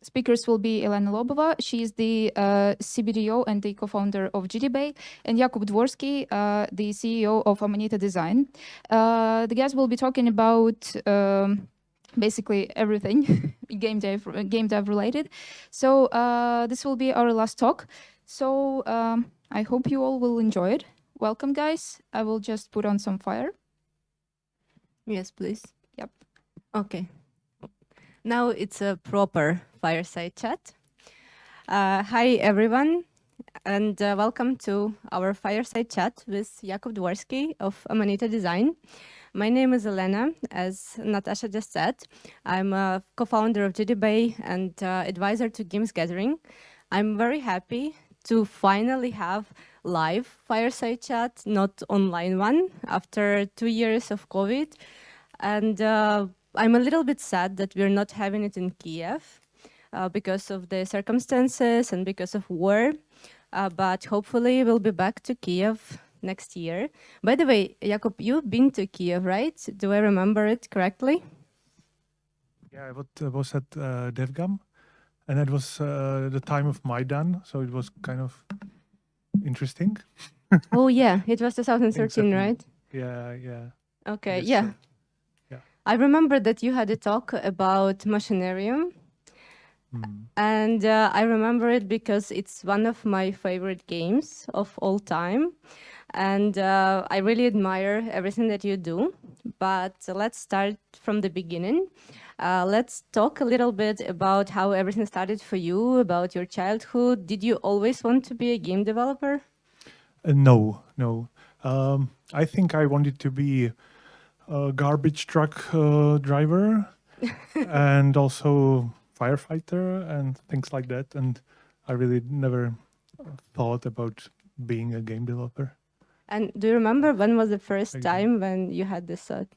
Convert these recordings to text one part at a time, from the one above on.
Speakers will be Elena Lobova. She is the CBDO and the co-founder of GDBAY, and Jakub Dvorský, the CEO of Amanita Design. The guys will be talking about basically everything game dev related. So this will be our last talk. So I hope you all will enjoy it. Welcome, guys. I will just put on some fire. Yes, please. Yep. Okay. Now it's a proper fireside chat. Hi, everyone, and welcome to our fireside chat with Jakub Dvorský of Amanita Design. My name is Elena, as Natasha just said. I'm a co-founder of GDBAY and advisor to Games Gathering. I'm very happy to finally have live fireside chat, not online one, after 2 years of COVID. And I'm a little bit sad that we're not having it in Kyiv because of the circumstances and because of war. But hopefully we'll be back to Kyiv next year. By the way, Jakub, you've been to Kyiv, right? Do I remember it correctly? Yeah, I was at DevGam, and it was the time of Maidan, so it was kind of interesting. Oh yeah, it was 2013, right? Yeah. Okay, Yes, yeah. I remember that you had a talk about Machinarium. And I remember it because it's one of my favorite games of all time. And I really admire everything that you do. But let's start from the beginning. Let's talk a little bit about how everything started for you, about your childhood. Did you always want to be a game developer? No. I think I wanted to be a garbage truck driver and also firefighter and things like that. And I really never thought about being a game developer. And do you remember when was the first time when you had this thought?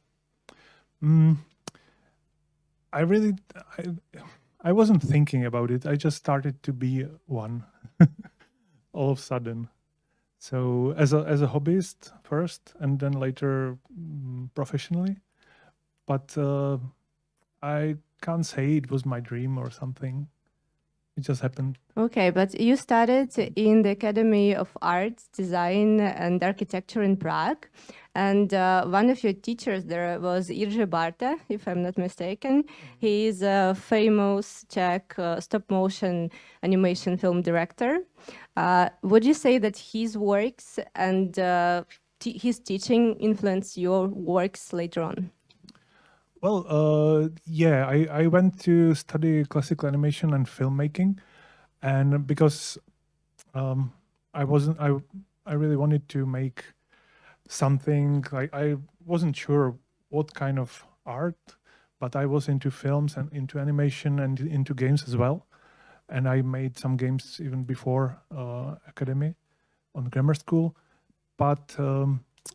I wasn't thinking about it. I just started to be one all of a sudden. So as a hobbyist first, and then later professionally. But I can't say it was my dream or something. It just happened. Okay, but you started in the Academy of Arts, Design and Architecture in Prague. And one of your teachers there was Jiří Barta, if I'm not mistaken. He is a famous Czech stop-motion animation film director. Would you say that his works and his teaching influenced your works later on? Well, yeah, I went to study classical animation and filmmaking, and because I really wanted to make something. Like, I wasn't sure what kind of art, but I was into films and into animation and into games as well. And I made some games even before academy on grammar school. But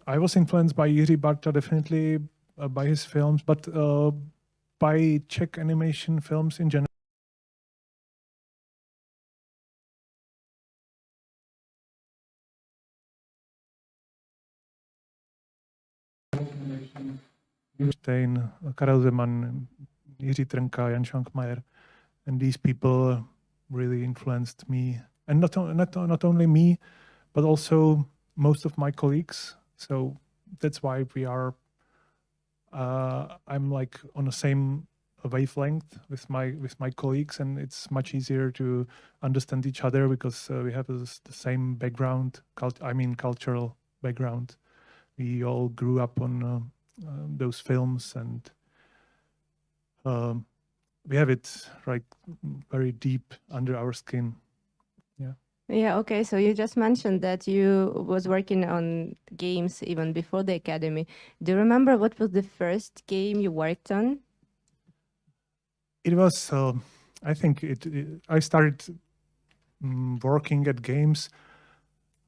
I was influenced by Jiří Barta, definitely by his films, but by Czech animation films in general. Stein, Karel Zeman, Jiří Trnka, Jan Švankmajer, and these people really influenced me, and not only me, but also most of my colleagues. So that's why we are. I'm like on the same wavelength with my colleagues, and it's much easier to understand each other because we have the same background. Cultural background. We all grew up on those films, and we have it like very deep under our skin. Yeah, okay, so you just mentioned that you was working on games even before the academy. Do you remember what was the first game you worked on? It was, I think I started working at games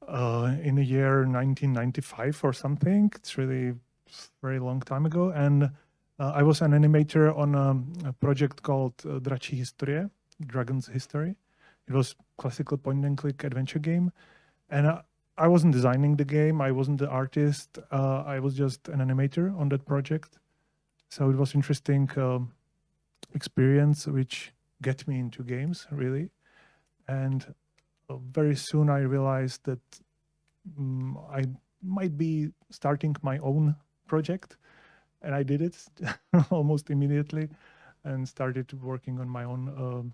in the year 1995 or something. It's really very long time ago. And I was an animator on a project called Dračí historie, Dragon's History. It was classical point-and-click adventure game. And I wasn't designing the game. I wasn't the artist. I was just an animator on that project. So it was interesting experience, which get me into games, really. And very soon I realized that I might be starting my own project, and I did it almost immediately and started working on my own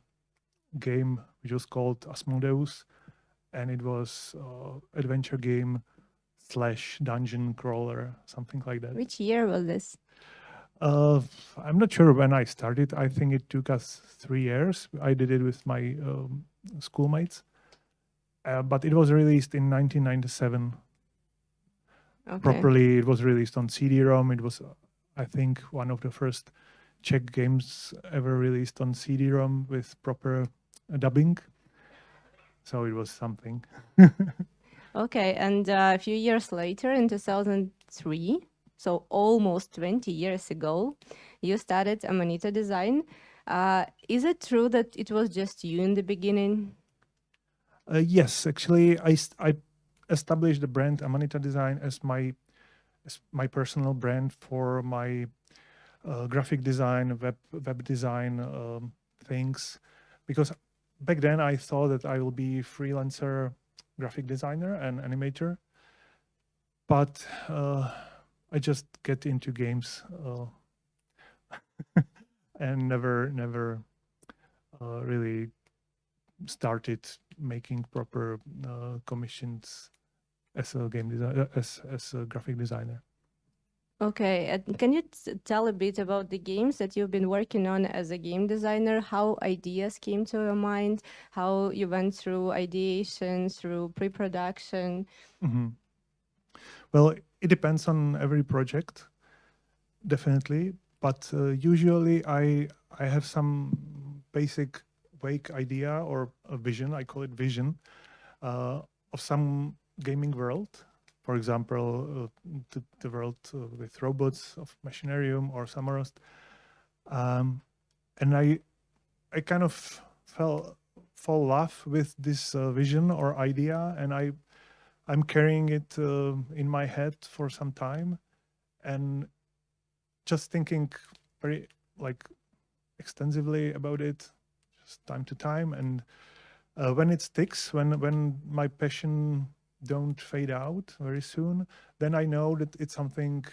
game, which was called Asmodeus, and it was adventure game / dungeon crawler, something like that. Which year was this? I'm not sure when I started. I think it took us 3 years. I did it with my schoolmates, but it was released in 1997. Okay. Properly, it was released on CD-ROM. It was, I think, one of the first Czech games ever released on CD-ROM with proper dubbing. So it was something. Okay, and a few years later, in 2003, so almost 20 years ago, you started Amanita Design. Is it true that it was just you in the beginning? Yes, actually, I established the brand Amanita Design as my personal brand for my graphic design, web design things, because back then I thought that I will be freelancer graphic designer and animator, but I just get into games and never really started making proper commissions as a game designer, as a graphic designer. Okay, and can you tell a bit about the games that you've been working on as a game designer? How ideas came to your mind? How you went through ideation, through pre-production? Mm-hmm. Well, it depends on every project, definitely. But usually I have some basic vague idea or a vision, I call it vision, of some gaming world. For example, the world with robots of Machinarium or Samorost. And I kind of fall in love with this vision or idea, and I'm carrying it in my head for some time, and just thinking very extensively about it, just time to time. And when it sticks, when my passion don't fade out very soon, then I know that it's something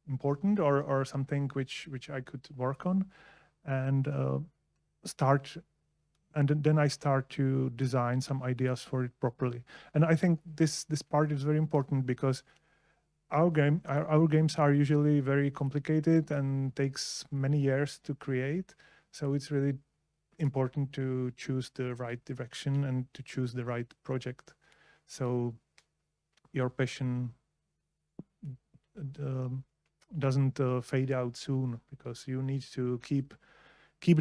important or something which I could work on, and start. And then I start to design some ideas for it properly. And I think this part is very important, because our games are usually very complicated and takes many years to create. So it's really important to choose the right direction and to choose the right project. So your passion doesn't fade out soon, because you need to keep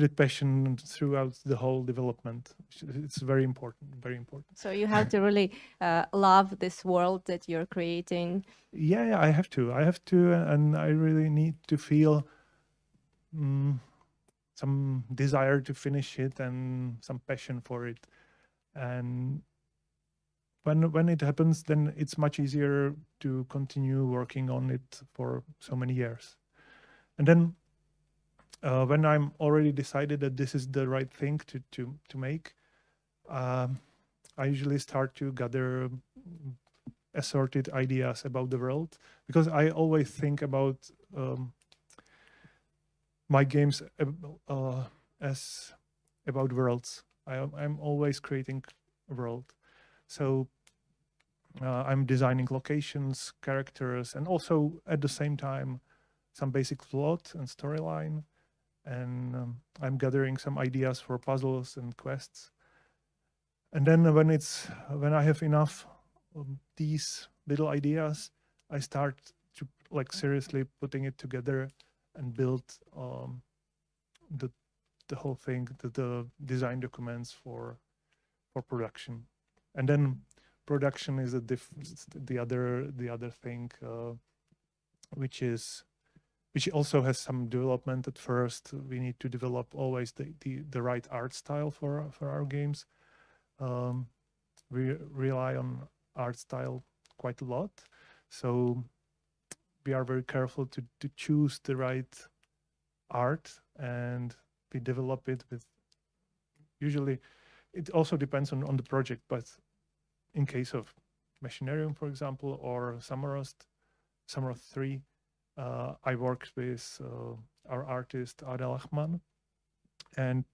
that passion throughout the whole development. It's very important, very important. So you have to really love this world that you're creating. Yeah, I have to, and I really need to feel some desire to finish it and some passion for it. And when it happens, then it's much easier to continue working on it for so many years. And then when I'm already decided that this is the right thing to make, I usually start to gather assorted ideas about the world, because I always think about my games as about worlds. I'm always creating a world. So I'm designing locations, characters, and also at the same time some basic plot and storyline. And I'm gathering some ideas for puzzles and quests. And then when I have enough of these little ideas, I start to seriously putting it together and build the whole thing, the design documents for production. And then production is the other thing, which also has some development at first. We need to develop always the right art style for our games. We rely on art style quite a lot, so we are very careful to choose the right art and we develop it with, usually it also depends on the project, but in case of Machinarium, for example, or Samorost 3, I worked with our artist Adel Achman, and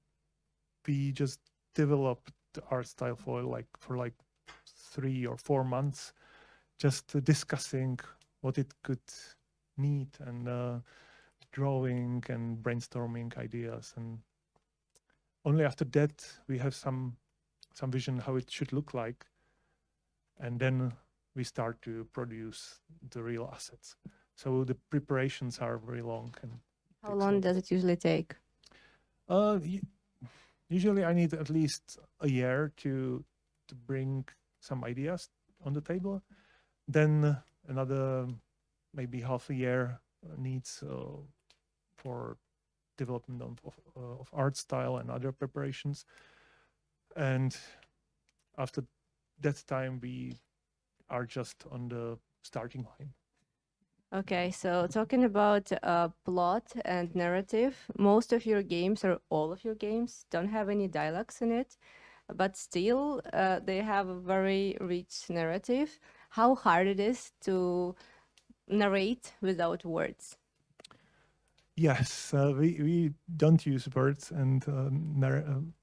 we just developed the art style for like 3 or 4 months, just discussing what it could need, and drawing and brainstorming ideas. And only after that we have some vision how it should look like, and then we start to produce the real assets. So the preparations are very long. And How long does it usually take? Usually I need at least a year to bring some ideas on the table. Then another maybe half a year needs for development of art style and other preparations. And after that time, we are just on the starting line. Okay, so talking about plot and narrative, most of your games, or all of your games, don't have any dialogues in it, but still they have a very rich narrative. How hard it is to narrate without words? Yes, we don't use words and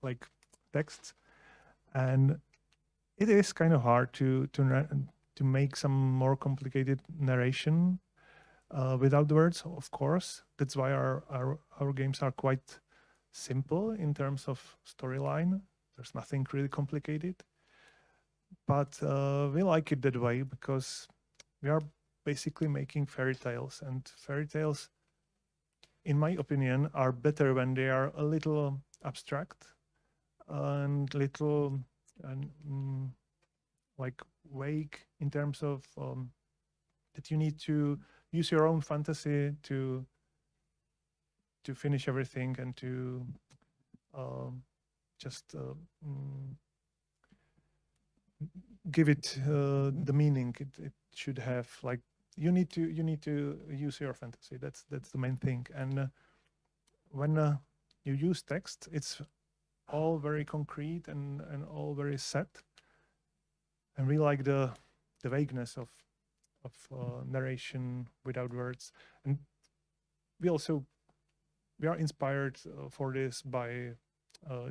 like texts, and it is kind of hard to make some more complicated narration without words. Of course, that's why our games are quite simple in terms of storyline. There's nothing really complicated, but we like it that way because we are basically making fairy tales, and fairy tales, in my opinion, are better when they are a little abstract and little like vague in terms of that you need to use your own fantasy to finish everything and to just give it the meaning it should have. Like you need to use your fantasy. That's the main thing. And when you use text, it's all very concrete and all very set. And we like the vagueness of narration without words. And we are inspired for this by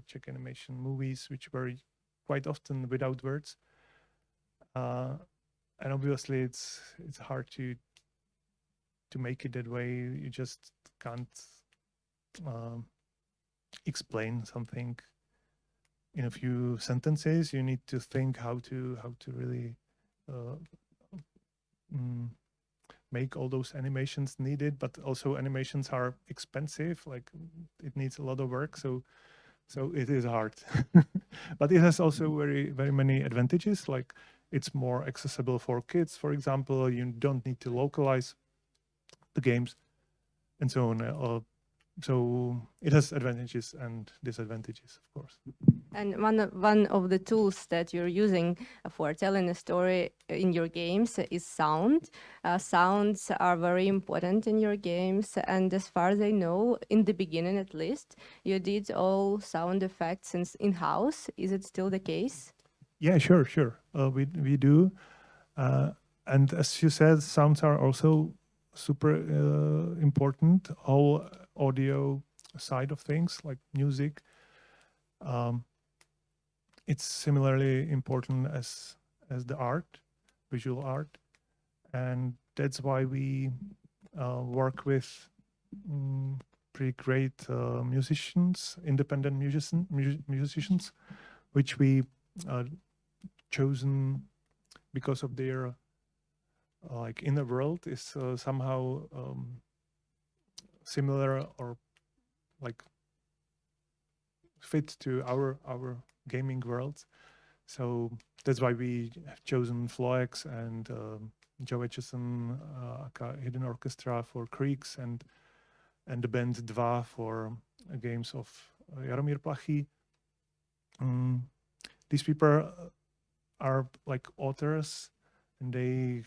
Czech animation movies, which were quite often without words. And obviously it's hard to make it that way. You just can't explain something in a few sentences. You need to think how to really make all those animations needed, but also animations are expensive. Like it needs a lot of work, so it is hard. But it has also very many advantages. Like it's more accessible for kids, for example. You don't need to localize the games and so on. So it has advantages and disadvantages, of course. And one of the tools that you're using for telling a story in your games is sound. Sounds are very important in your games, and as far as I know, in the beginning at least, you did all sound effects in-house. Is it still the case? Yeah, sure. We do. And as you said, sounds are also super important. All audio side of things, like music, it's similarly important as the art, visual art. And that's why we work with pretty great musicians, independent musicians, which we chosen because of their like inner world is somehow similar or like fit to our gaming world. So that's why we have chosen Floex and Joe Etchison, aka Hidden Orchestra, for Creaks, and the band Dva for games of Jaromír Plachy. These people are like authors, and they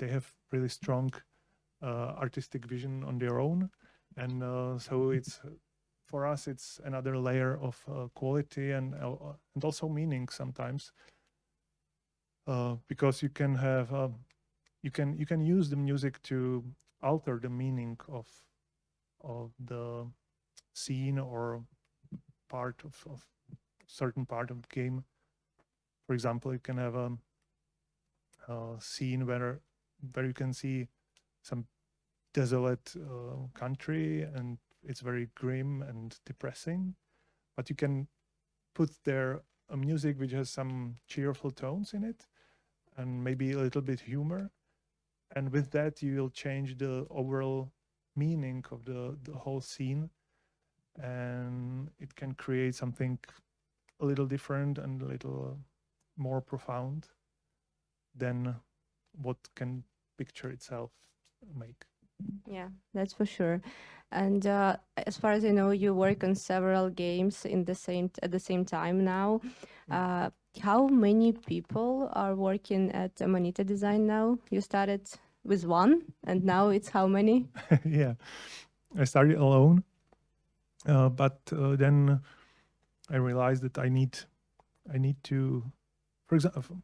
have really strong artistic vision on their own, and so it's for us, it's another layer of quality and also meaning sometimes, because you can have you can use the music to alter the meaning of the scene or part of certain part of the game. For example, you can have a scene where you can see some desolate country and it's very grim and depressing, but you can put there a music which has some cheerful tones in it and maybe a little bit humor, and with that you will change the overall meaning of the whole scene, and it can create something a little different and a little more profound than what can picture itself make. Yeah, that's for sure. And as far as I know, you work on several games at the same time now. How many people are working at Amanita Design now? You started with one, and now it's how many? Yeah, I started alone, but then I realized that I need to, for example,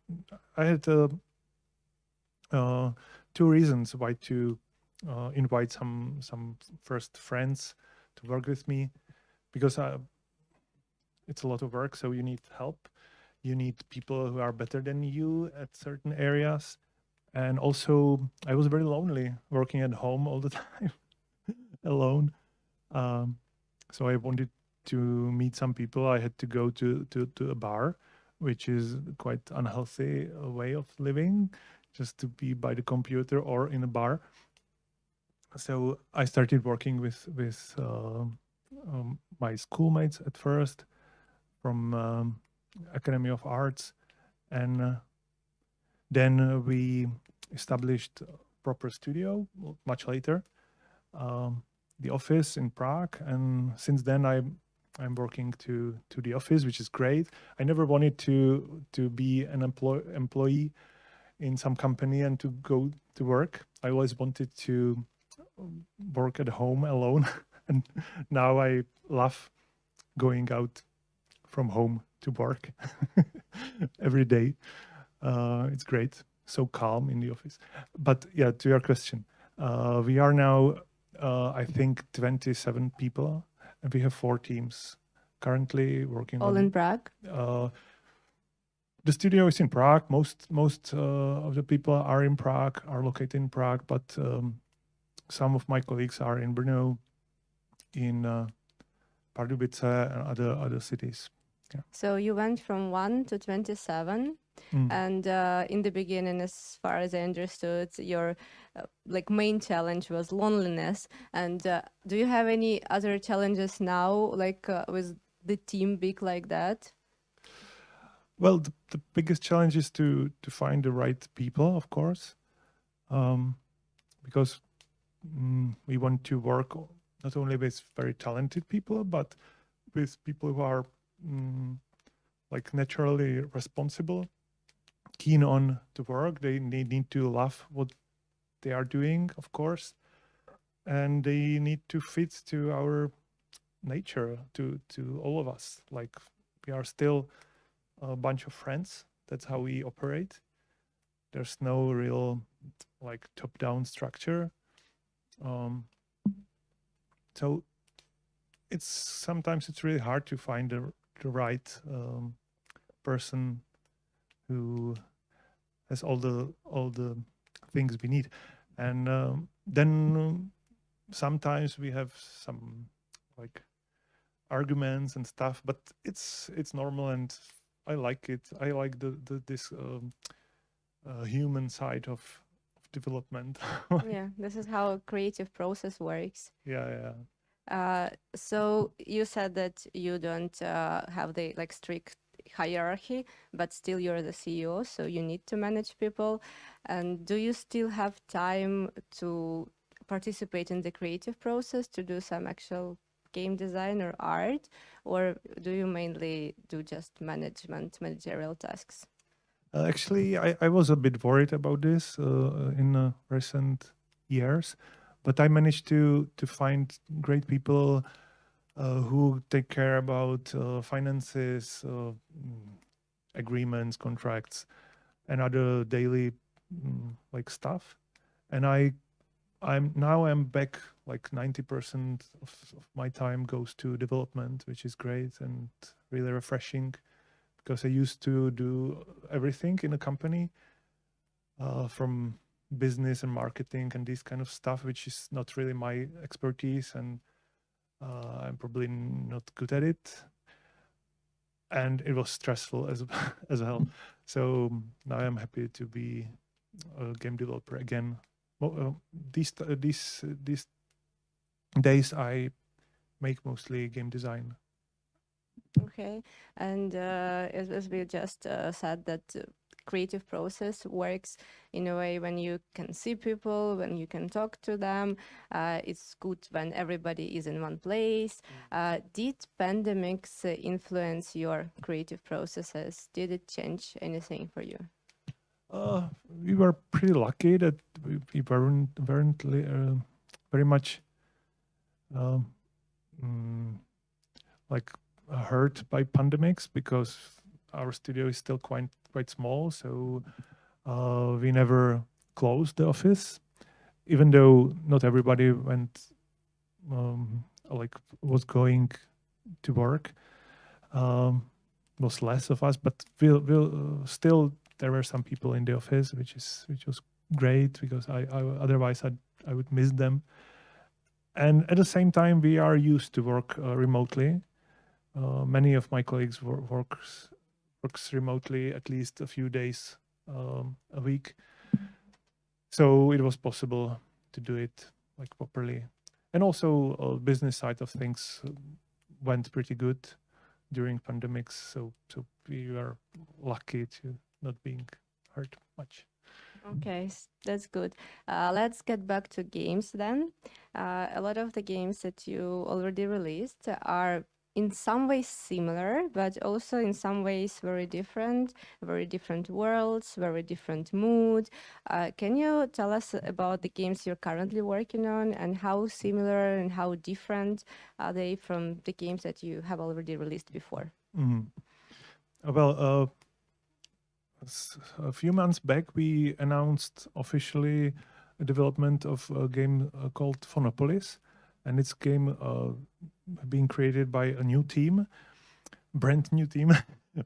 I had 2 reasons why to invite some first friends to work with me, because it's a lot of work, so you need help. You need people who are better than you at certain areas. And also, I was very lonely working at home all the time, alone. So I wanted to meet some people. I had to go to a bar, which is quite unhealthy way of living, just to be by the computer or in a bar. So I started working with my schoolmates at first from Academy of Arts, and then we established a proper studio much later, the office in Prague, and since then I'm working to the office, which is great. I never wanted to be an employee in some company and to go to work. I always wanted to work at home alone, and now I love going out from home to work every day. It's great, so calm in the office. But yeah, to your question, we are now I think 27 people, and we have 4 teams currently working All in Prague? The studio is in Prague. Most of the people are in Prague, are located in Prague, but some of my colleagues are in Brno, in Pardubice, and other cities. Yeah. So you went from 1 to 27, and in the beginning, as far as I understood, your main challenge was loneliness. And do you have any other challenges now, with the team big like that? Well, the biggest challenge is to find the right people, of course, because we want to work not only with very talented people, but with people who are naturally responsible, keen on the work. They need to love what they are doing, of course, and they need to fit to our nature, to all of us. Like, we are still a bunch of friends. That's how we operate. There's no real top-down structure. So sometimes it's really hard to find the right person who has all the things we need, and then sometimes we have some arguments and stuff, but it's normal, and I like it. I like this human side of development. Yeah, this is how a creative process works. Yeah. So you said that you don't have the strict hierarchy, but still you're the CEO, so you need to manage people. And do you still have time to participate in the creative process, to do some actual game design or art, or do you mainly do just managerial tasks? Actually, I was a bit worried about this in recent years, but I managed to find great people who take care about finances, agreements, contracts, and other daily like stuff. And I'm back, like 90% of my time goes to development, which is great and really refreshing, because I used to do everything in a company, from business and marketing and this kind of stuff, which is not really my expertise, and I'm probably not good at it. And it was stressful as as well. So now I'm happy to be a game developer again. Well, these days I make mostly game design. Okay, and as we just said, that creative process works in a way when you can see people, when you can talk to them. It's good when everybody is in one place. Did pandemics influence your creative processes? Did it change anything for you? We were pretty lucky that we weren't very much like hurt by pandemics, because our studio is still quite small. So we never closed the office, even though not everybody went like was going to work. Was less of us, but we'll still there were some people in the office, which was great, because I otherwise I would miss them. And at the same time, we are used to work remotely. Many of my colleagues works remotely at least a few days a week, so it was possible to do it like properly. And also, business side of things went pretty good during pandemics, so we were lucky to not being hurt much. Okay, that's good. Let's get back to games then. A lot of the games that you already released are in some ways similar, but also in some ways very different worlds, very different mood. Can you tell us about the games you're currently working on, and how similar and how different are they from the games that you have already released before? Well, a few months back, we announced officially a development of a game called Phonopolis, and it's a game being created by a new team, brand new team,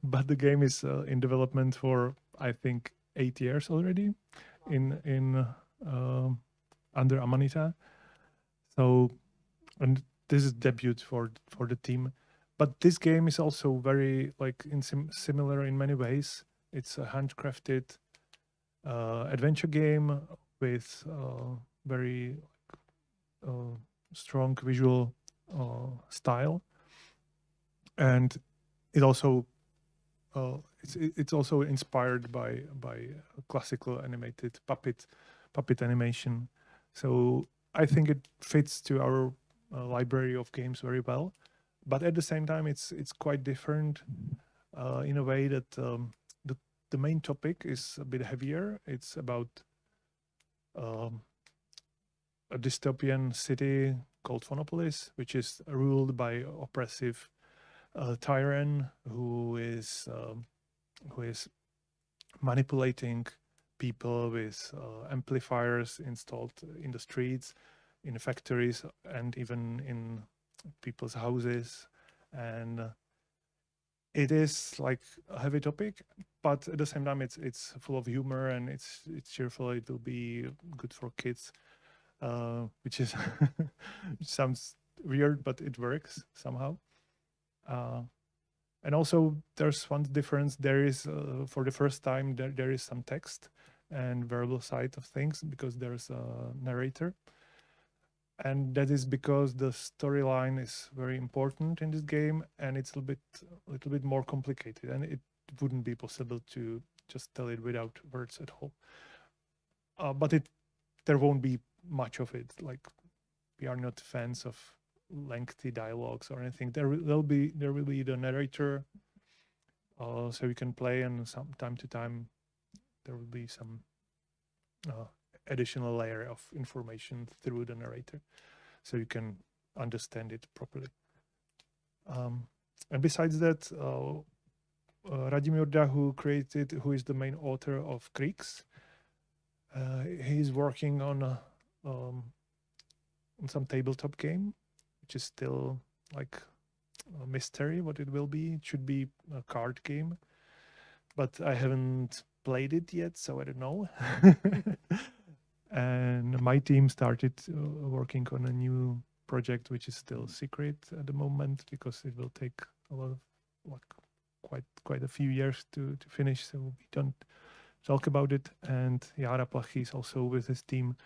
but the game is in development for, I think, 8 years already, in under Amanita. So, and this is debut for the team, but this game is also very like similar in many ways. It's a handcrafted adventure game with very strong visual style, and it also it's also inspired by classical animated puppet animation. So I think it fits to our library of games very well. But at the same time, it's quite different in a way that the main topic is a bit heavier. It's about a dystopian city called Phonopolis, which is ruled by oppressive tyrant who is manipulating people with amplifiers installed in the streets, in factories, and even in people's houses. And it is like a heavy topic, but at the same time, it's full of humor, and it's cheerful. It will be good for kids, which is which sounds weird, but it works somehow. And also, there's one difference. There is, for the first time, there is some text and verbal side of things, because there's a narrator. And that is because the storyline is very important in this game, and it's a little bit more complicated, and it wouldn't be possible to just tell it without words at all. But there won't be much of it. Like, we are not fans of lengthy dialogues or anything. There will be the narrator, so you can play, and some time to time there will be some additional layer of information through the narrator, so you can understand it properly. And besides that, Radim Jurda, who is the main author of Creaks, he's working on some tabletop game, which is still like a mystery what it will be. It should be a card game, but I haven't played it yet, so I don't know. And my team started working on a new project, which is still secret at the moment because it will take a lot of quite a few years to finish. So we don't talk about it. And Jara Plachy is also with his team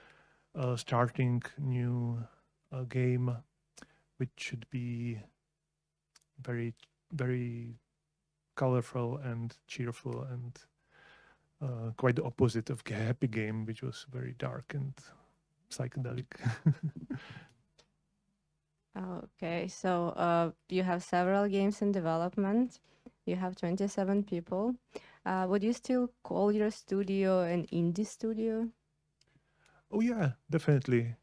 starting new game, which should be very, very colorful and cheerful and quite the opposite of Happy Game, which was very dark and psychedelic. Okay, so you have several games in development. You have 27 people. Would you still call your studio an indie studio? Oh yeah, definitely.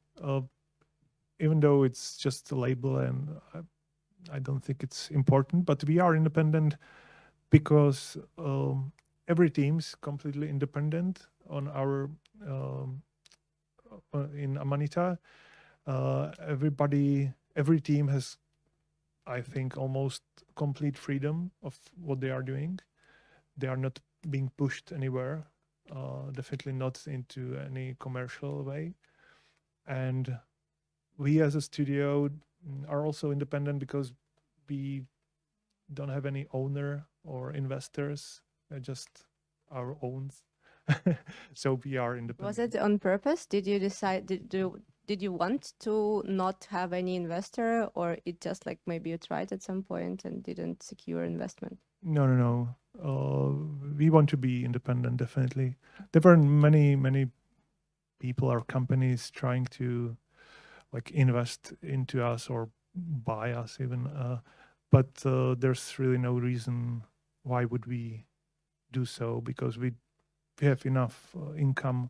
Even though it's just a label and I don't think it's important, but we are independent because every team's completely independent on our in Amanita. Every team has, I think, almost complete freedom of what they are doing. They are not being pushed anywhere, definitely not into any commercial way. And we as a studio are also independent because we don't have any owner or investors, just our own. So we are independent. Was it on purpose? Did you decide, did you want to not have any investor, or it just like maybe you tried at some point and didn't secure investment? No. We want to be independent, definitely. There were many people or companies trying to like invest into us or buy us even. But there's really no reason why would we do so, because we have enough income,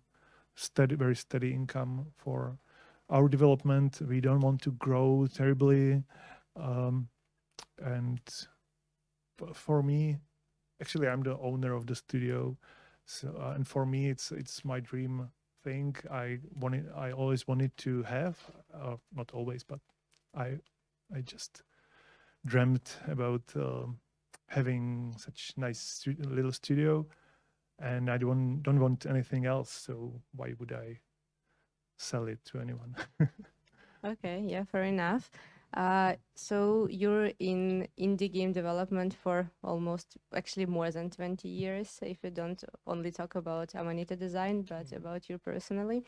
very steady income for our development. We don't want to grow terribly. And for me, actually, I'm the owner of the studio. So, and for me, it's my dream thing. I always wanted to have, not always, but I just dreamt about having such nice little studio, and I don't want anything else. So why would I sell it to anyone? Okay, yeah, fair enough. So you're in indie game development for almost, actually more than 20 years, if you don't only talk about Amanita Design, but about you personally.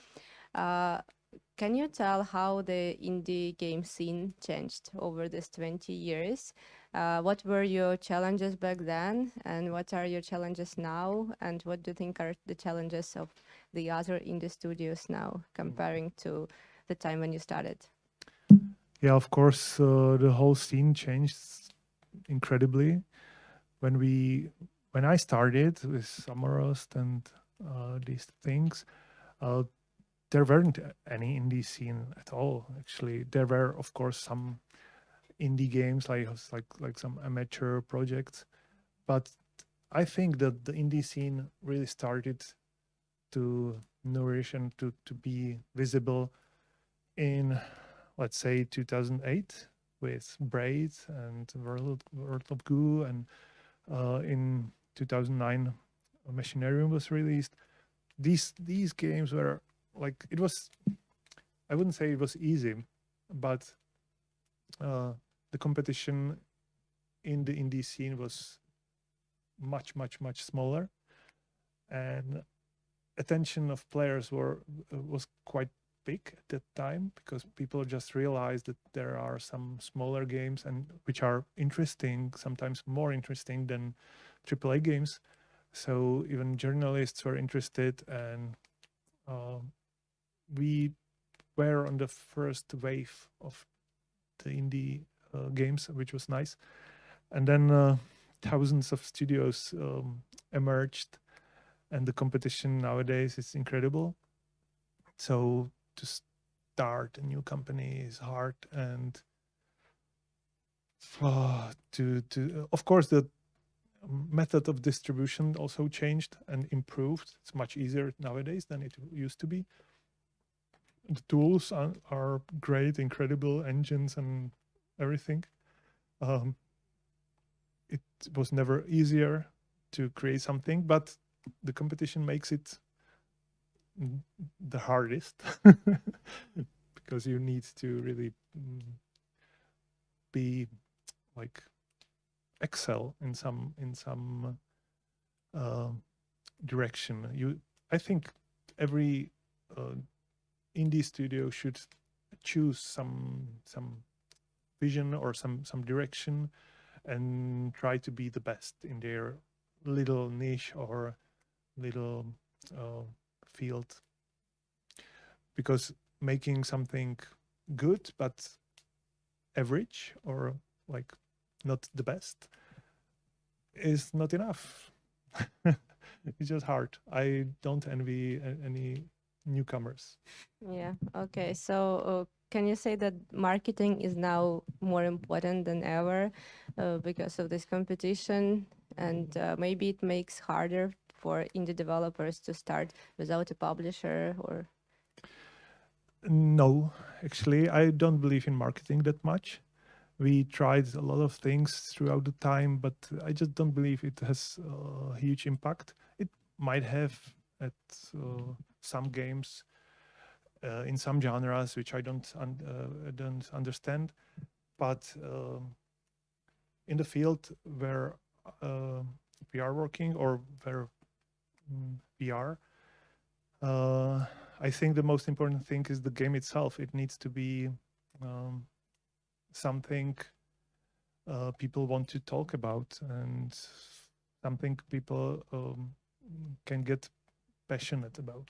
Can you tell how the indie game scene changed over these 20 years? What were your challenges back then, and what are your challenges now? And what do you think are the challenges of the other indie studios now, comparing to the time when you started? Yeah, of course, the whole scene changed incredibly when I started with Samorost and these things. There weren't any indie scene at all. Actually, there were, of course, some indie games like some amateur projects, but I think that the indie scene really started to nourish and to be visible in, let's say, 2008 with Braid and World of Goo, and in 2009 Machinarium was released. These games were like, it was, I wouldn't say it was easy, but the competition in the indie scene was much smaller, and attention of players was quite big at that time, because people just realized that there are some smaller games and which are interesting, sometimes more interesting than AAA games. So even journalists were interested, and we were on the first wave of the indie games, which was nice. And then thousands of studios emerged, and the competition nowadays is incredible. So to start a new company is hard, and of course, the method of distribution also changed and improved. It's much easier nowadays than it used to be. The tools are great, incredible engines and everything. It was never easier to create something, but the competition makes it the hardest because you need to really be like excel in some direction. I think every indie studio should choose some vision or some direction and try to be the best in their little niche or little field, because making something good but average or like not the best is not enough. It's just hard. I don't envy any newcomers. Yeah. Okay. So can you say that marketing is now more important than ever because of this competition, and maybe it makes harder for indie developers to start without a publisher? Or No, actually, I don't believe in marketing that much. We tried a lot of things throughout the time, but I just don't believe it has a huge impact. It might have at some games, in some genres, which I don't understand. But in the field where we are working, or where we are, I think the most important thing is the game itself. It needs to be something people want to talk about, and something people can get passionate about.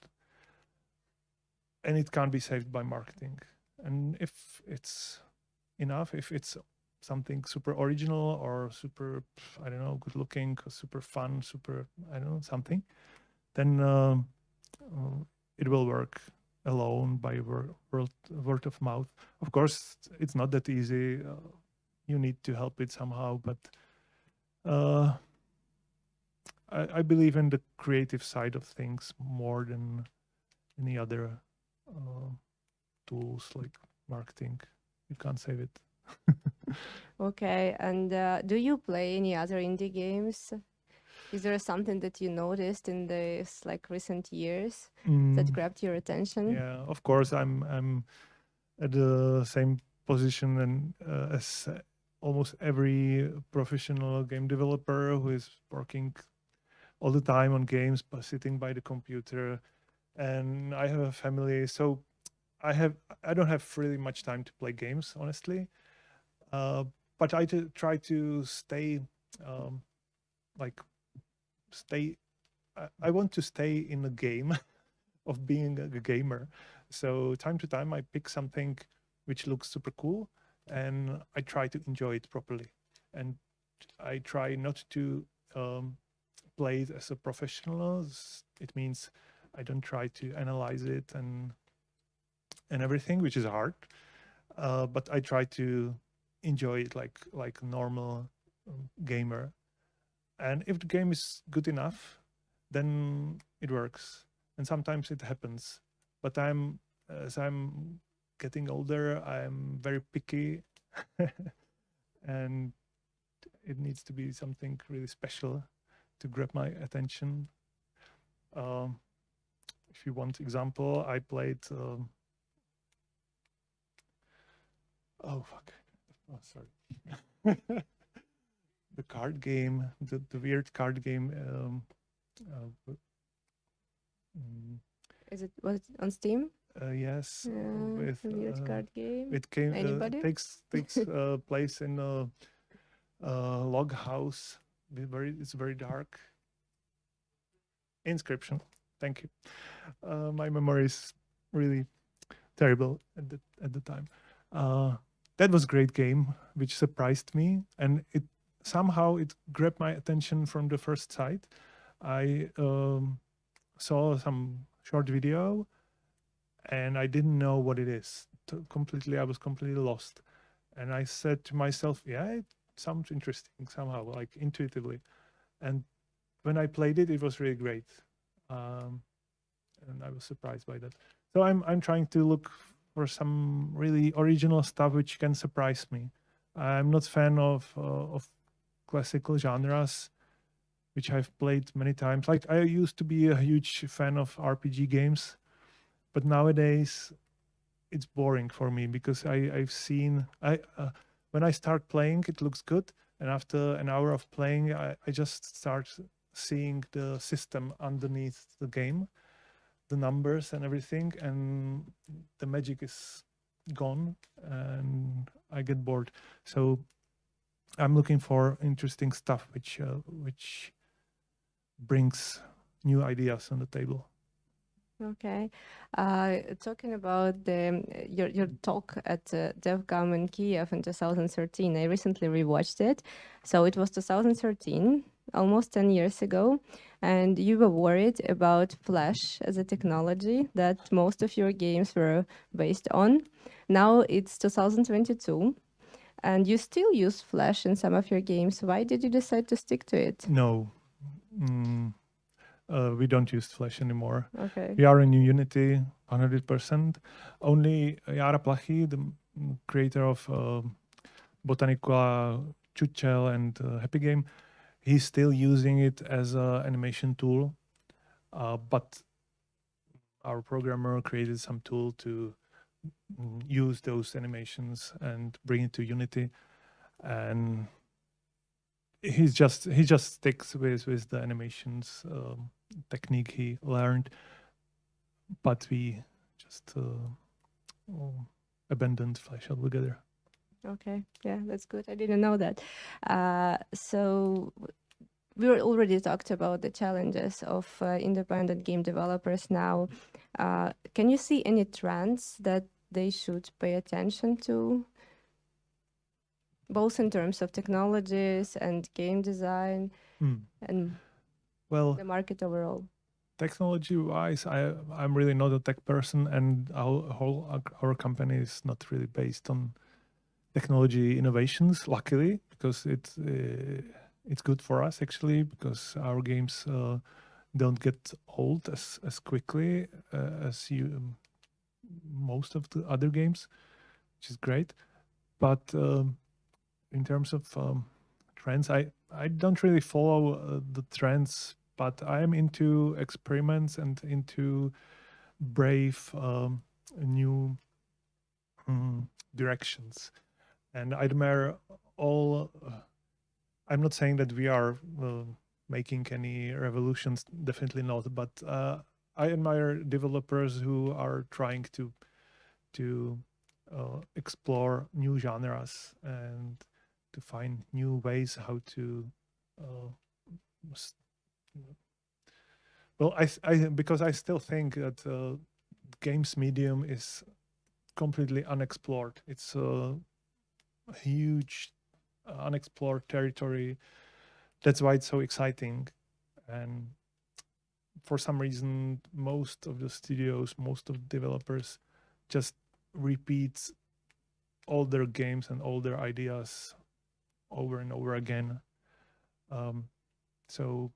And it can't be saved by marketing. And if it's enough, if it's something super original or super, I don't know, good looking, super fun, super, I don't know, something, then it will work alone by word of mouth. Of course, it's not that easy. You need to help it somehow, but I believe in the creative side of things more than any other tools like marketing. You can't save it. okay, and do you play any other indie games? Is there something that you noticed in this like recent years that grabbed your attention? Yeah, of course. I'm at the same position and as almost every professional game developer who is working all the time on games, but sitting by the computer. And I have a family, so I don't have really much time to play games, honestly. But I try to stay I want to stay in the game of being a gamer. So time to time I pick something which looks super cool and I try to enjoy it properly. And I try not to play it as a professional. It means I don't try to analyze it and everything, which is hard. But I try to enjoy it like a normal gamer. And if the game is good enough, then it works. And sometimes it happens. But as I'm getting older, I'm very picky. And it needs to be something really special to grab my attention. If you want example, I played sorry. The card game, the weird card game. Was it on Steam? Yes, with weird card game. it came Anybody? takes place in a log house. It's very dark. Inscription. Thank you. My memory is really terrible at the time. That was a great game, which surprised me, and it grabbed my attention from the first sight. I saw some short video, and I didn't know what it is. I was completely lost. And I said to myself, yeah, it sounds interesting somehow, like intuitively. And when I played it, it was really great. And I was surprised by that. So I'm trying to look for some really original stuff which can surprise me. I'm not fan of classical genres, which I've played many times. Like I used to be a huge fan of RPG games, but nowadays it's boring for me because I've seen when I start playing, it looks good, and after an hour of playing, I just start seeing the system underneath the game, the numbers and everything, and the magic is gone, and I get bored. So I'm looking for interesting stuff which brings new ideas on the table. Okay. Talking about your talk at DevCam in Kyiv in 2013, I recently rewatched it. So it was 2013, almost 10 years ago, and you were worried about Flash as a technology that most of your games were based on. Now it's 2022, and you still use Flash in some of your games. Why did you decide to stick to it? No. We don't use Flash anymore. Okay. We are in Unity 100%. Only Jara Plachy, the creator of Botanicula, Chuchel, and Happy Game, he's still using it as an animation tool. But our programmer created some tool to use those animations and bring it to Unity. And he just sticks with the animations technique he learned, but we just abandoned Flash altogether. Okay, yeah, that's good. I didn't know that. So we already talked about the challenges of independent game developers now. Can you see any trends that they should pay attention to, both in terms of technologies and game design and the market overall? Technology-wise, I'm really not a tech person, and our company is not really based on technology innovations. Luckily, because it's good for us actually, because our games don't get old as quickly as most of the other games, which is great. But in terms of trends, I don't really follow the trends, but I'm into experiments and into brave new directions. And I admire all. I'm not saying that we are making any revolutions, definitely not. But I admire developers who are trying to explore new genres and to find new ways how to. Well, because I still think that games medium is completely unexplored. It's a huge unexplored territory. That's why it's so exciting. And for some reason, most of the studios, most of the developers just repeat all their games and all their ideas over and over again. So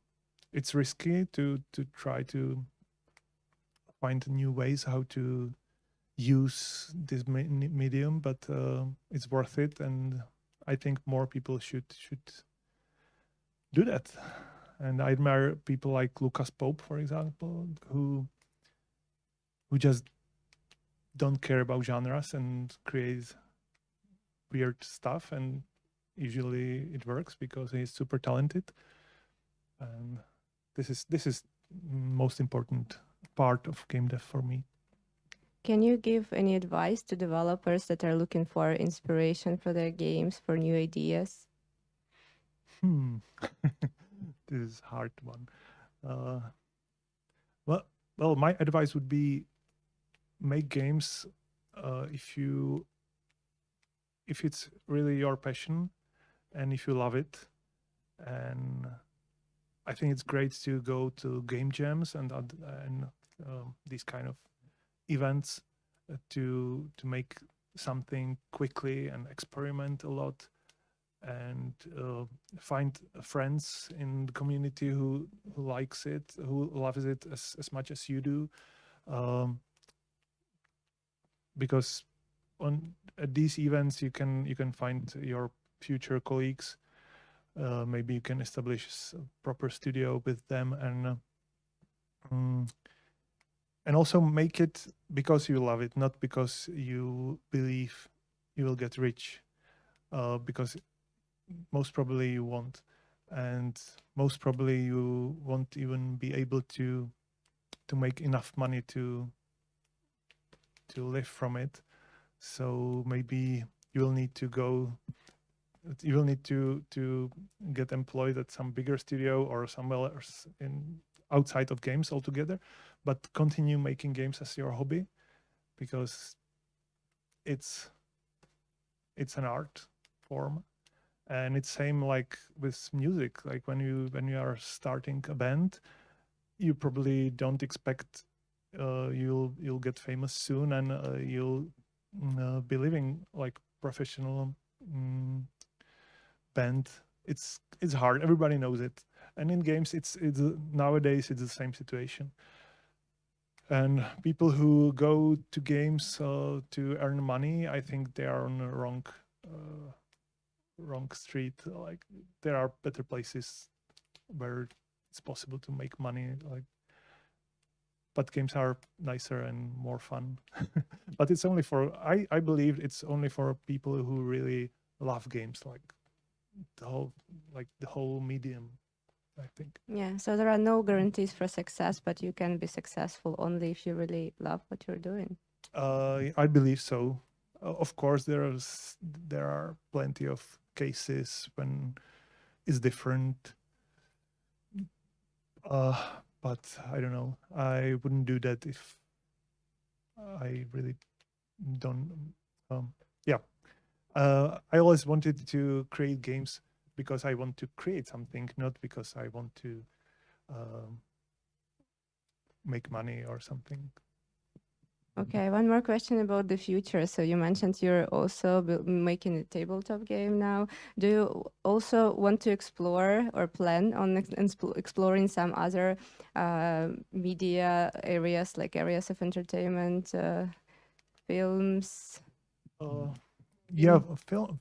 it's risky to try to find new ways how to use this medium, but it's worth it, and I think more people should do that. And I admire people like Lucas Pope, for example, who just don't care about genres and create weird stuff, and usually it works because he's super talented. And this is most important part of game dev for me. Can you give any advice to developers that are looking for inspiration for their games, for new ideas? This is a hard one. Well, my advice would be make games if it's really your passion and if you love it. And I think it's great to go to game jams and these kind of events to make something quickly and experiment a lot, and find friends in the community who likes it, who loves it as much as you do, because at these events you can find your future colleagues. Maybe you can establish a proper studio with them, and also make it because you love it, not because you believe you will get rich, because most probably you won't, and most probably you won't even be able to make enough money to live from it. So maybe you will need to get employed at some bigger studio or somewhere else outside of games altogether, but continue making games as your hobby, because it's an art form. And it's same like with music. Like when you are starting a band, you probably don't expect you'll get famous soon, and you'll be living like professional band. It's hard. Everybody knows it. And in games, it's nowadays it's the same situation. And people who go to games to earn money, I think they are on the wrong street. Like there are better places where it's possible to make money. Like, but games are nicer and more fun. But it's only for I believe it's only for people who really love games, like the whole medium, I think. Yeah, so there are no guarantees for success, but you can be successful only if you really love what you're doing. I believe so. Of course, there are plenty of cases when it's different. But I don't know. I wouldn't do that if I really don't. Yeah. I always wanted to create games because I want to create something, not because I want to make money or something. Okay, one more question about the future. So you mentioned you're also making a tabletop game now. Do you also want to explore or plan on exploring some other media areas, like areas of entertainment, films? Yeah,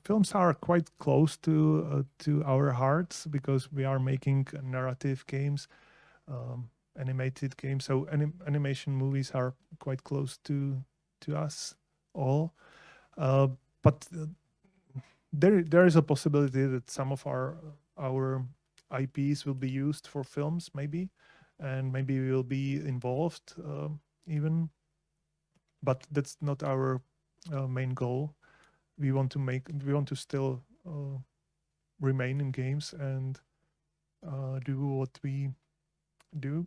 films are quite close to our hearts because we are making narrative games, animated games. So animation movies are quite close to us all. But there is a possibility that some of our IPs will be used for films, maybe, and maybe we will be involved even. But that's not our main goal. We want to still remain in games and do what we do.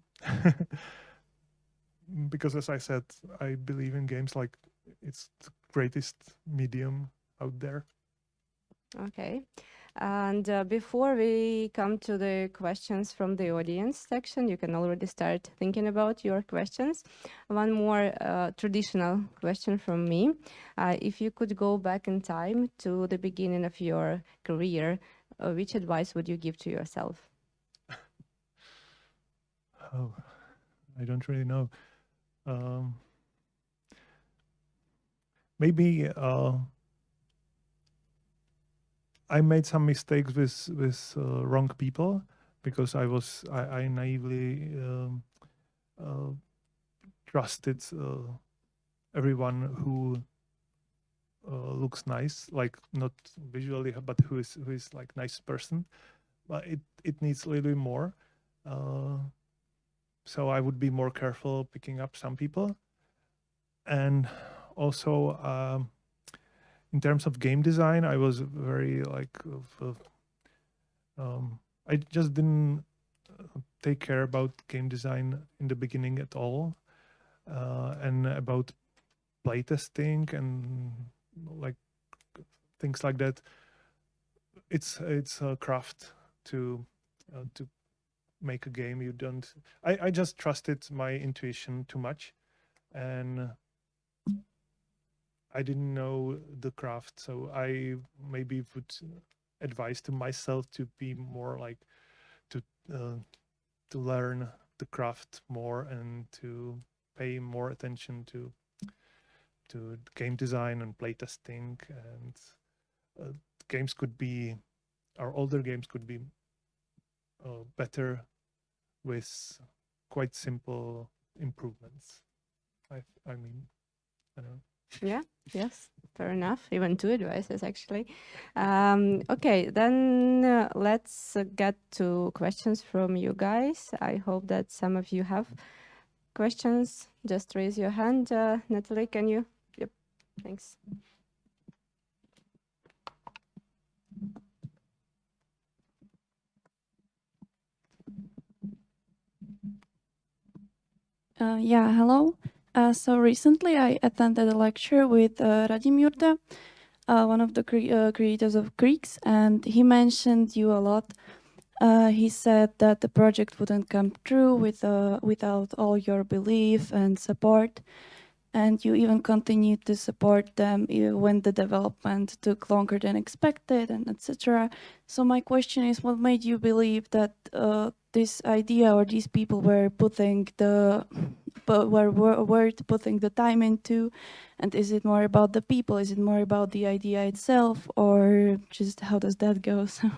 Because as I said, I believe in games like it's the greatest medium out there. Okay. And before we come to the questions from the audience section, you can already start thinking about your questions. One more traditional question from me. If you could go back in time to the beginning of your career, which advice would you give to yourself? Oh, I don't really know. Maybe I made some mistakes with wrong people because I naively trusted everyone who looks nice, like not visually, but who is like nice person. But it needs a little bit more. So I would be more careful picking up some people, and also. In terms of game design, I was very like, I just didn't take care about game design in the beginning at all, and about playtesting and like things like that. It's a craft to make a game. You don't. I just trusted my intuition too much, and I didn't know the craft, so I maybe would advise to myself to be more like to learn the craft more and to pay more attention to game design and playtesting. And games could be, our older games could be better with quite simple improvements. I mean, I don't know. Yeah, yes, fair enough. Even two advices, actually. Okay, then let's get to questions from you guys. I hope that some of you have questions. Just raise your hand. Natalie, can you? Yep, thanks. Yeah, hello. So recently I attended a lecture with Radim Jurda, one of the creators of Creaks, and he mentioned you a lot. He said that the project wouldn't come through without all your belief and support, and you even continued to support them when the development took longer than expected, and etc. So my question is, what made you believe that this idea or these people were putting worth putting the time into? And is it more about the people? Is it more about the idea itself, or just how does that go? So.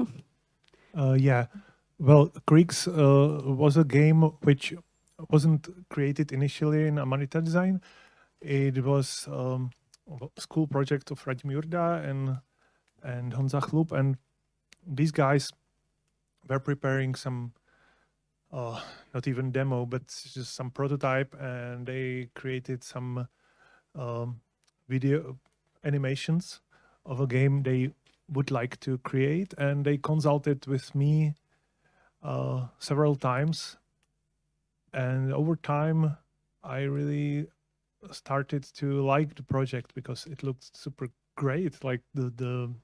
Yeah, well, Creaks was a game which wasn't created initially in Amanita Design. It was a school project of Radim Jurda and Honza Chlub, and these guys were preparing some, not even demo, but just some prototype, and they created some video animations of a game they would like to create, and they consulted with me several times, and over time I really started to like the project because it looked super great. Like the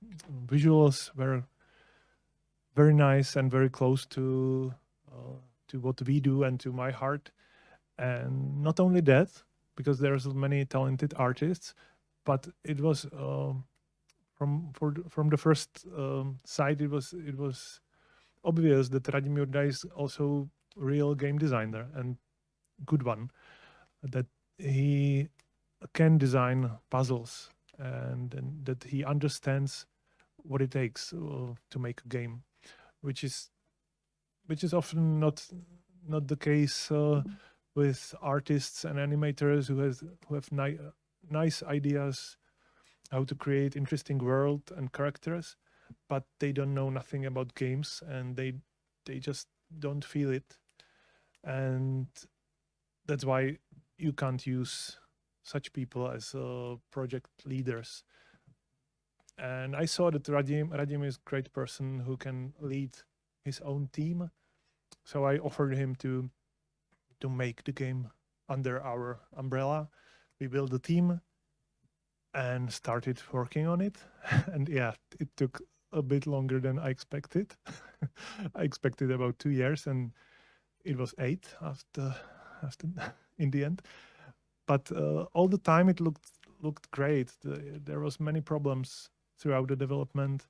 visuals were very nice and very close to what we do and to my heart. And not only that, because there's many talented artists, but it was from the first sight, it was obvious that Radim Jurda is also a real game designer and good one, that he can design puzzles and that he understands what it takes to make a game, which is often not the case with artists and animators who have nice ideas how to create interesting world and characters, but they don't know nothing about games, and they just don't feel it. And that's why you can't use such people as project leaders. And I saw that Radim is a great person who can lead his own team. So I offered him to make the game under our umbrella. We built a team and started working on it. And yeah, it took a bit longer than I expected. I expected about 2 years, and it was 8 after in the end. But all the time it looked great. There was many problems throughout the development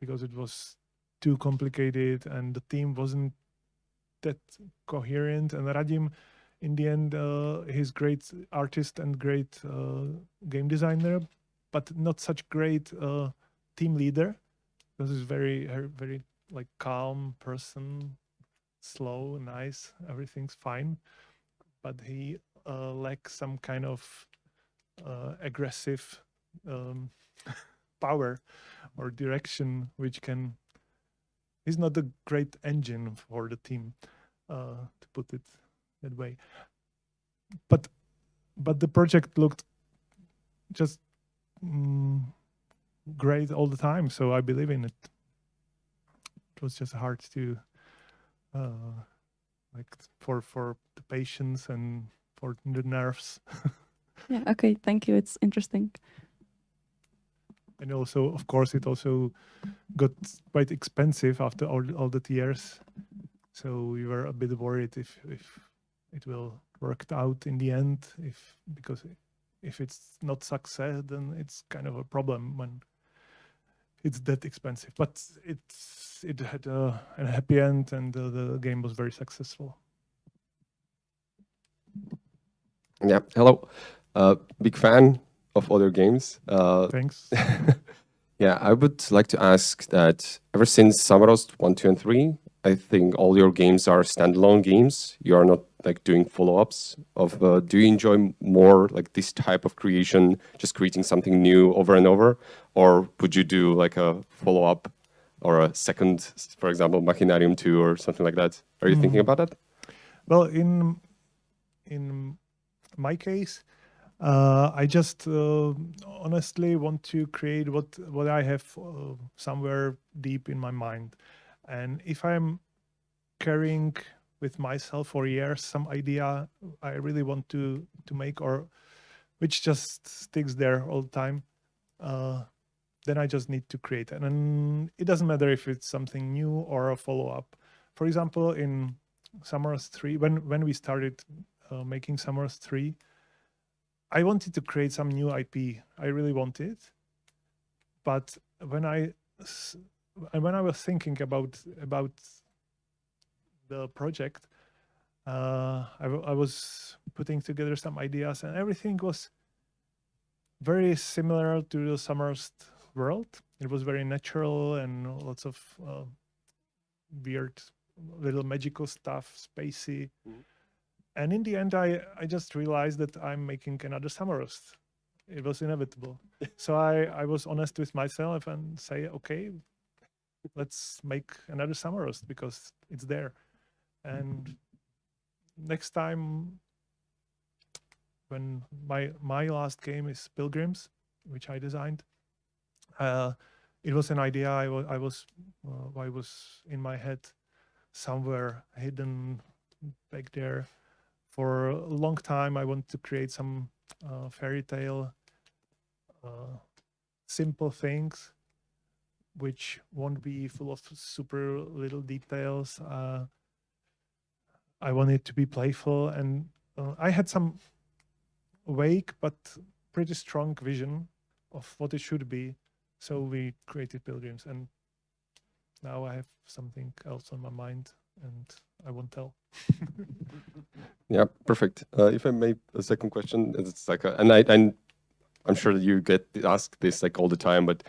because it was too complicated and the team wasn't that coherent. And Radim, in the end, he's great artist and great game designer, but not such great team leader, because he's very like calm person, slow, nice, everything's fine, but he lacks some kind of aggressive power or direction, which can. He's not a great engine for the team, to put it that way. But the project looked just great all the time, so I believe in it. It was just hard to like for the patience and for the nerves. Yeah, okay, thank you. It's interesting. And also, of course, it also got quite expensive after all the years. So we were a bit worried if it will work out in the end, because if it's not success, then it's kind of a problem when it's that expensive. But it had a happy end, and the game was very successful. Yeah, hello. Big fan of all your games. Thanks. Yeah, I would like to ask that ever since Samorost 1, 2, and 3, I think all your games are standalone games. You are not like doing follow-ups of, do you enjoy more like this type of creation, just creating something new over and over? Or would you do like a follow-up or a second, for example, Machinarium 2 or something like that? Are you thinking about that? Well, in my case, I just honestly want to create what I have somewhere deep in my mind. And if I'm carrying with myself for years some idea I really want to make, or which just sticks there all the time, then I just need to create it. And it doesn't matter if it's something new or a follow-up. For example, in Samorost 3, when we started making Samorost 3, I wanted to create some new IP. I really wanted, but when I was thinking about the project, I was putting together some ideas, and everything was very similar to the Samorost world. It was very natural and lots of weird little magical stuff, spacey. And in the end, I just realized that I'm making another Samorost. It was inevitable. So I was honest with myself and say, okay, let's make another Samorost because it's there. And next time, when my last game is Pilgrims, which I designed, it was an idea I was in my head somewhere hidden back there. For a long time, I want to create some fairy tale, simple things, which won't be full of super little details. I want it to be playful, and I had some vague but pretty strong vision of what it should be. So we created Pilgrims, and now I have something else on my mind, and I won't tell. Yeah, perfect. If I may, a second question, it's like, and I'm sure that you get asked this like all the time, but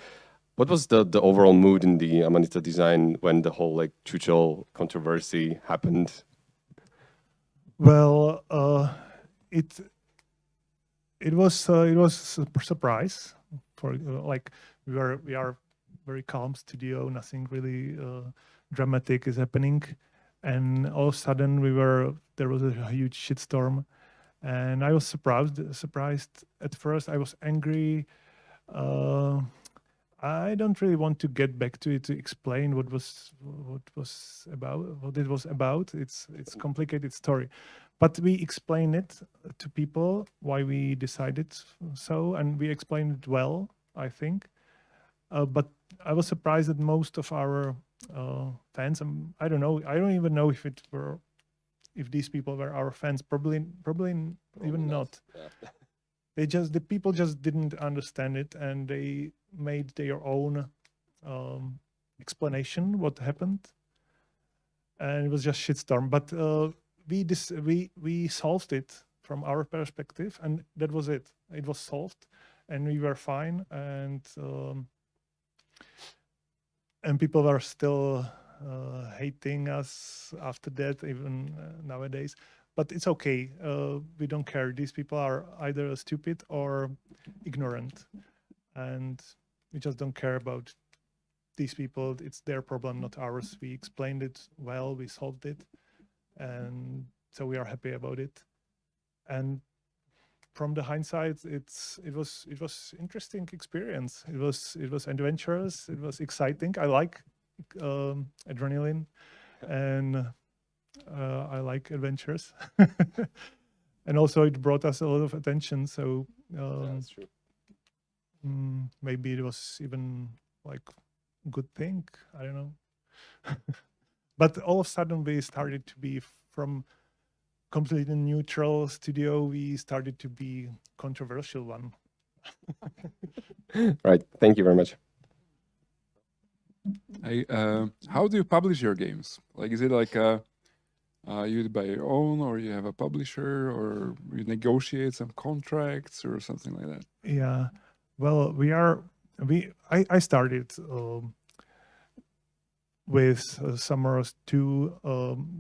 what was the overall mood in the Amanita Design when the whole like Chuchel controversy happened? Well, it was a surprise for like we are very calm studio, nothing really dramatic is happening, and all of a sudden there was a huge shitstorm, and I was surprised at first. I was angry. I don't really want to get back to it to explain what it was about. It's a complicated story, but we explain it to people why we decided so, and we explained it well, I think. But I was surprised that most of our fans, I don't know, I don't even know if these people were our fans. Probably even not. Yeah. The people just didn't understand it, and they made their own explanation what happened, and it was just shitstorm. But we solved it from our perspective, and that was it. It was solved, and we were fine, and people are still hating us after that, even nowadays. But it's okay. We don't care. These people are either stupid or ignorant, and we just don't care about these people. It's their problem, not ours. We explained it well. We solved it, and so we are happy about it. And from the hindsight, it was interesting experience. It was adventurous. It was exciting. I like adrenaline, and I like adventures. And also it brought us a lot of attention. So That's true. Maybe it was even like a good thing. I don't know. But all of a sudden we started to be from completely neutral studio, we started to be controversial one. Right. Thank you very much. How do you publish your games? Like, is it like you do it by your own, or you have a publisher, or you negotiate some contracts or something like that? Yeah, well, I started with Samorost 2.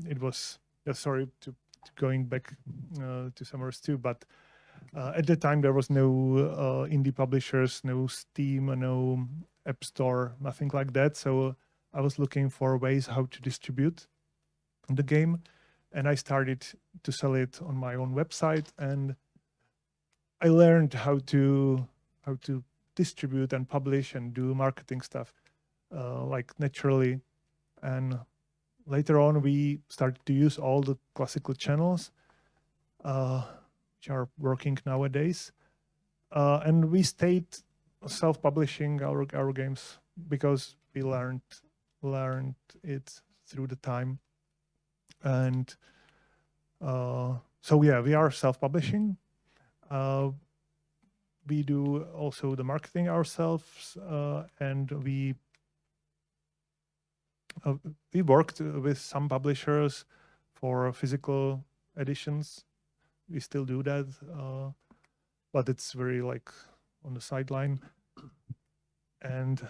It was sorry to going back to Samorost 2, but at the time there was no indie publishers, no Steam, no App Store, nothing like that. So I was looking for ways how to distribute the game, and I started to sell it on my own website, and I learned how to distribute and publish and do marketing stuff like naturally. And later on, we started to use all the classical channels which are working nowadays, and we stayed self-publishing our games because we learned it through the time. And so yeah, we are self-publishing. We do also the marketing ourselves, and we worked with some publishers for physical editions. We still do that, but it's very like on the sideline. And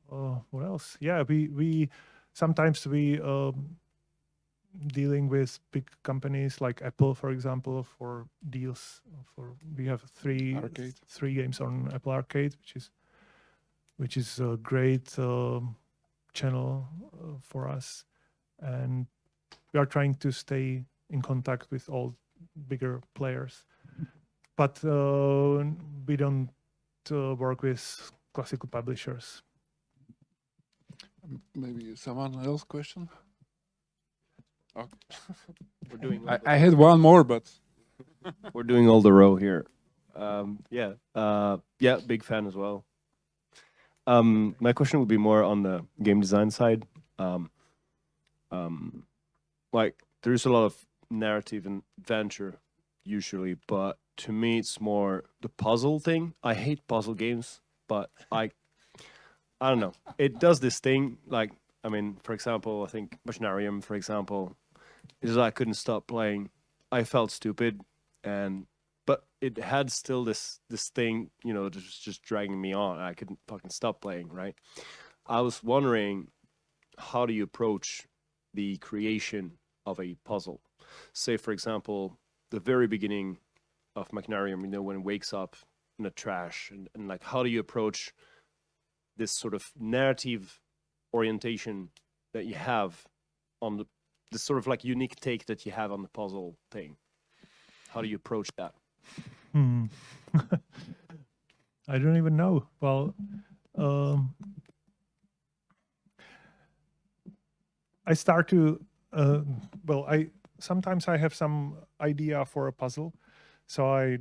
what else? Yeah, we sometimes dealing with big companies like Apple, for example, for deals. We have three games on Apple Arcade, which is a great channel for us, and we are trying to stay in contact with all bigger players, but we don't work with classical publishers. Maybe someone else question? Okay. We're doing. I had one more, but We're doing all the row here. Yeah, big fan as well. My question would be more on the game design side. Like there's a lot of narrative and adventure usually, but to me it's more the puzzle thing. I hate puzzle games, but I don't know. It does this thing. Like, I mean, for example, I think Machinarium, for example, is I couldn't stop playing. I felt stupid, but it had still this thing, you know, just dragging me on. I couldn't fucking stop playing, right? I was wondering, how do you approach the creation of a puzzle? Say, for example, the very beginning of Machinarium, you know, when it wakes up in the trash, and like, how do you approach this sort of narrative orientation that you have on this sort of like unique take that you have on the puzzle thing? How do you approach that? I don't even know. Well, I start to, sometimes I have some idea for a puzzle, so I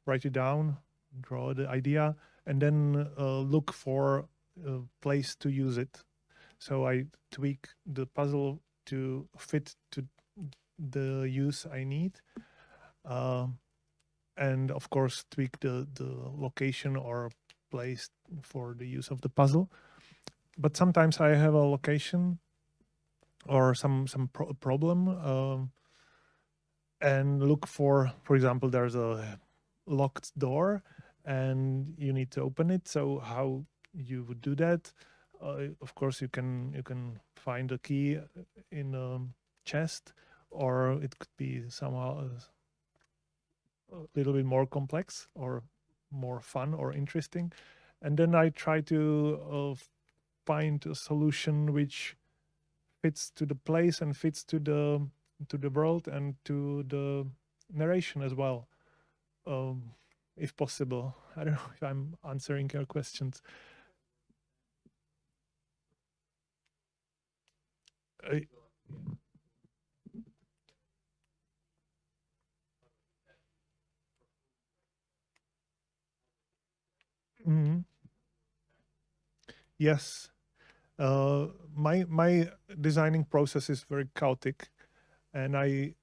write it down, draw the idea, and then look for a place to use it. So I tweak the puzzle to fit to the use I need. And of course, tweak the location or place for the use of the puzzle. But sometimes I have a location or some problem, and look for example, there's a locked door and you need to open it. So how you would do that? Of course, you can find a key in a chest, or it could be somehow a little bit more complex or more fun or interesting. And then I try to find a solution which fits to the place and fits to the world and to the narration as well, if possible. I don't know if I'm answering your questions. Yes. My designing process is very chaotic, and I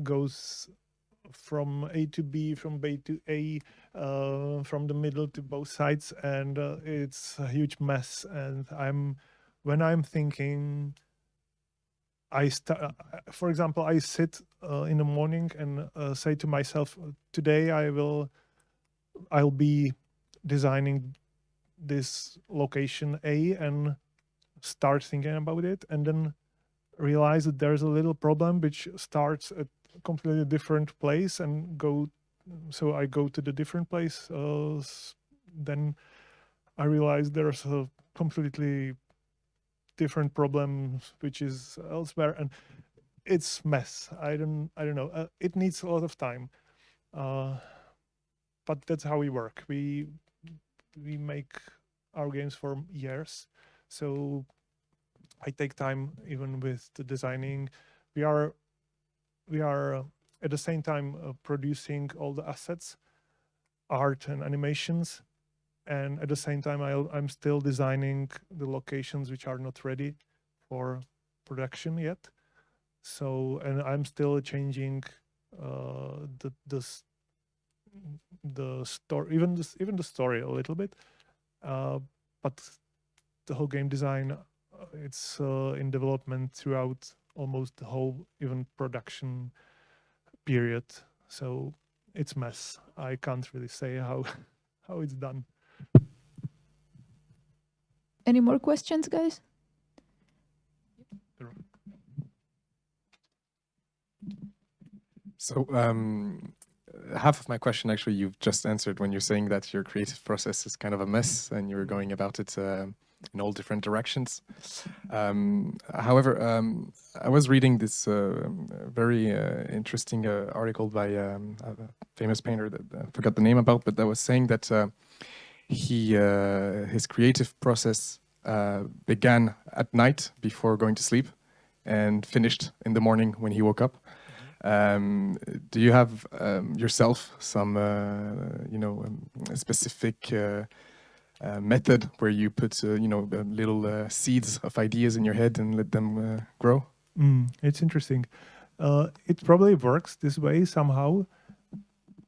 goes from A to B, from B to A, from the middle to both sides, and it's a huge mess. And when I'm thinking, for example, I sit in the morning and say to myself, today I'll be designing this location A, and start thinking about it, and then realize that there's a little problem which starts at a completely different place and so I go to the different place. Then I realize there's a completely different problem which is elsewhere, and it's mess. I don't know. It needs a lot of time, but that's how we work. We make our games for years, so I take time even with the designing. We are at the same time producing all the assets, art and animations, and at the same time I'm still designing the locations which are not ready for production yet. So, and I'm still changing the story, even the story a little bit, but the whole game design, it's in development throughout almost the whole even production period. So it's mess. I can't really say how it's done. Any more questions, guys? So half of my question actually you've just answered when you're saying that your creative process is kind of a mess and you're going about it in all different directions. However, I was reading this very interesting article by a famous painter that I forgot the name about, but that was saying that his creative process began at night before going to sleep and finished in the morning when he woke up. Do you have yourself some specific method where you put little seeds of ideas in your head and let them grow? It's interesting. It probably works this way somehow,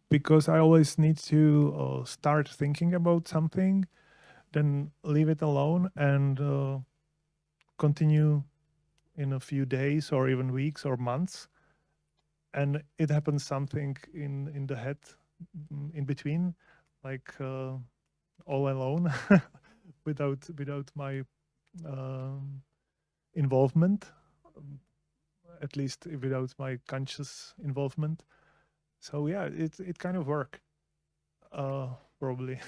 because I always need to start thinking about something, then leave it alone and continue in a few days or even weeks or months. And it happens something in the head in between, like all alone, without my involvement, at least without my conscious involvement. So yeah, it kind of work, probably.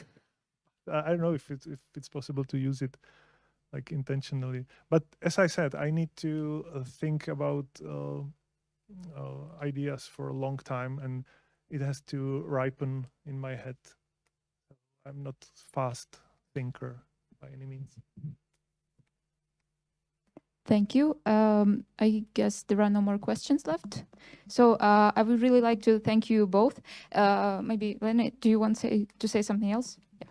I don't know if it's possible to use it like intentionally, but as I said, I need to think about ideas for a long time, and it has to ripen in my head. I'm not fast thinker by any means. Thank you. I guess there are no more questions left. So I would really like to thank you both. Maybe Lena, do you want to say something else? Yeah.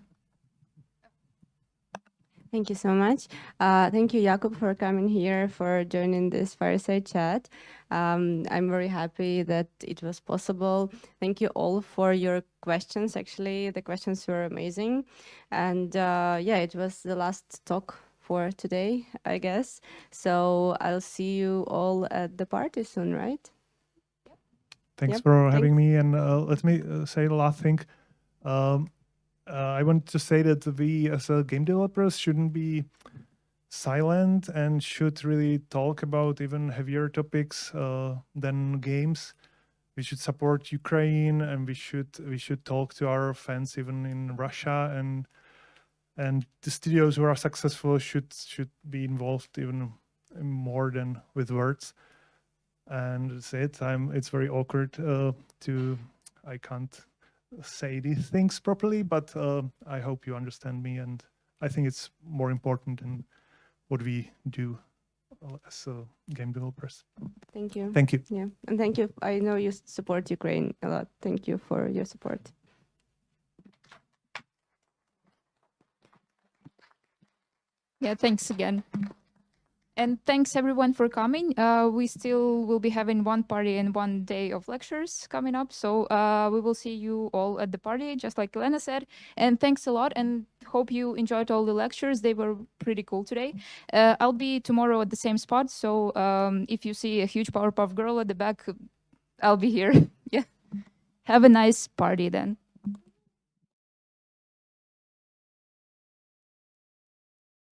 Thank you so much. Thank you, Jakub, for coming here, for joining this fireside chat. I'm very happy that it was possible. Thank you all for your questions. Actually, the questions were amazing. And yeah, it was the last talk for today, I guess. So I'll see you all at the party soon, right? Thanks for having me. And let me say the last thing. I want to say that we as game developers shouldn't be silent and should really talk about even heavier topics than games. We should support Ukraine, and we should talk to our fans even in Russia, and the studios who are successful should be involved even more than with words. And that's it. It's very awkward I can't say these things properly, but I hope you understand me, and I think it's more important than what we do as game developers. Thank you. Thank you. Yeah, and thank you. I know you support Ukraine a lot. Thank you for your support. Yeah, thanks again. And thanks everyone for coming. We still will be having one party and 1 day of lectures coming up. So we will see you all at the party, just like Elena said. And thanks a lot, and hope you enjoyed all the lectures. They were pretty cool today. I'll be tomorrow at the same spot. So if you see a huge Powerpuff Girl at the back, I'll be here. Yeah. Have a nice party then.